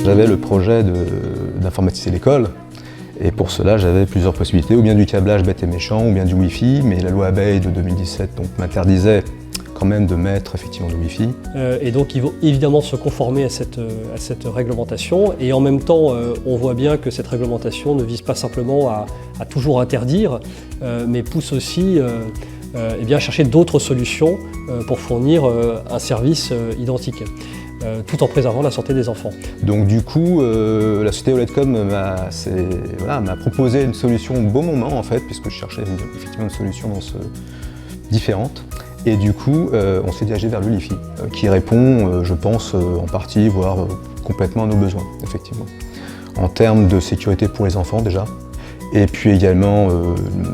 j'avais le projet d'informatiser l'école. Et pour cela, j'avais plusieurs possibilités, ou bien du câblage bête et méchant, ou bien du Wi-Fi, mais la loi Abeille de 2017 m'interdisait quand même de mettre effectivement du Wi-Fi. Et donc il faut évidemment se conformer à cette réglementation, et en même temps on voit bien que cette réglementation ne vise pas simplement à toujours interdire, mais pousse aussi eh bien, à chercher d'autres solutions pour fournir un service identique. Tout en préservant la santé des enfants. Donc du coup, la société OLEDcom m'a proposé une solution au bon moment en fait, puisque je cherchais effectivement une solution différente. Et du coup, on s'est dirigé vers le Li-Fi, qui répond, je pense, en partie, voire complètement à nos besoins, effectivement. En termes de sécurité pour les enfants déjà, et puis également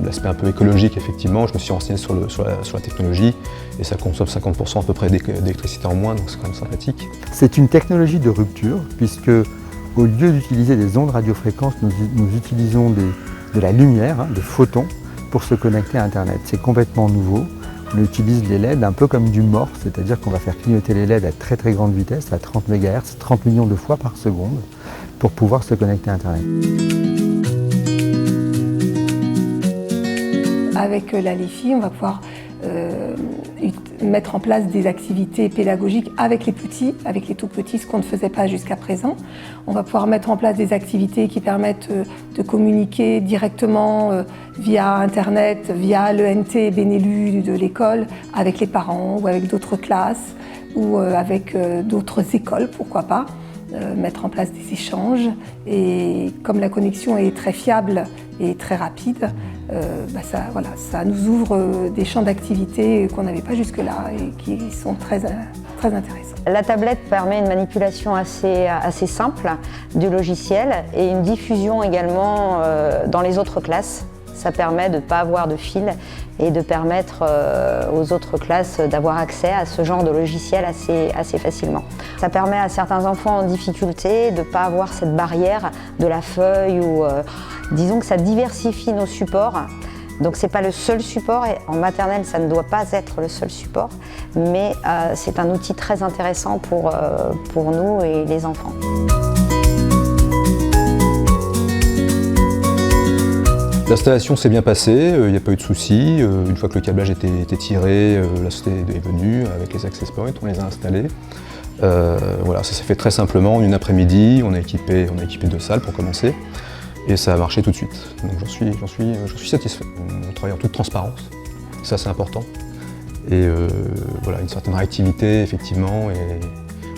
l'aspect un peu écologique, effectivement. Je me suis renseigné sur la technologie et ça consomme 50% à peu près d'électricité en moins, donc c'est quand même sympathique. C'est une technologie de rupture puisque au lieu d'utiliser des ondes radiofréquences, nous utilisons de la lumière, des photons, pour se connecter à Internet. C'est complètement nouveau. On utilise les LED un peu comme du morse, c'est-à-dire qu'on va faire clignoter les LED à très très grande vitesse, à 30 MHz, 30 millions de fois par seconde, pour pouvoir se connecter à Internet. Avec la Li-Fi, on va pouvoir mettre en place des activités pédagogiques avec les petits, avec les tout petits, ce qu'on ne faisait pas jusqu'à présent. On va pouvoir mettre en place des activités qui permettent de communiquer directement via Internet, via l'ENT Benelux de l'école, avec les parents ou avec d'autres classes ou avec d'autres écoles, pourquoi pas. Mettre en place des échanges, et comme la connexion est très fiable et très rapide, ça nous ouvre des champs d'activité qu'on n'avait pas jusque-là et qui sont très intéressants. La tablette permet une manipulation assez simple du logiciel et une diffusion également dans les autres classes. Ça permet de ne pas avoir de fil et de permettre aux autres classes d'avoir accès à ce genre de logiciel assez facilement. Ça permet à certains enfants en difficulté de ne pas avoir cette barrière de la feuille ou disons que ça diversifie nos supports. Donc c'est pas le seul support et en maternelle ça ne doit pas être le seul support, mais c'est un outil très intéressant pour nous et les enfants. L'installation s'est bien passée, il n'y a pas eu de soucis. Une fois que le câblage était tiré, la société est venue avec les access points, on les a installés. Voilà, ça s'est fait très simplement en une après-midi, on a équipé 2 salles pour commencer et ça a marché tout de suite. Donc j'en suis satisfait. On travaille en toute transparence, ça c'est important. Et voilà, une certaine réactivité effectivement. Et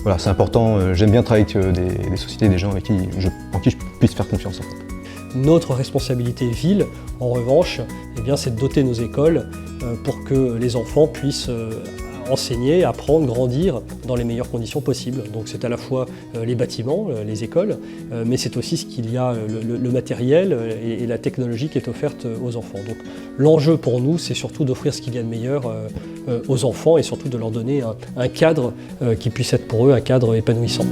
voilà, c'est important, j'aime bien travailler avec des sociétés, des gens en qui je puisse faire confiance en fait. Notre responsabilité ville, en revanche, eh bien, c'est de doter nos écoles pour que les enfants puissent enseigner, apprendre, grandir dans les meilleures conditions possibles. Donc c'est à la fois les bâtiments, les écoles, mais c'est aussi ce qu'il y a le matériel et la technologie qui est offerte aux enfants. Donc l'enjeu pour nous, c'est surtout d'offrir ce qu'il y a de meilleur aux enfants et surtout de leur donner un cadre qui puisse être pour eux un cadre épanouissant.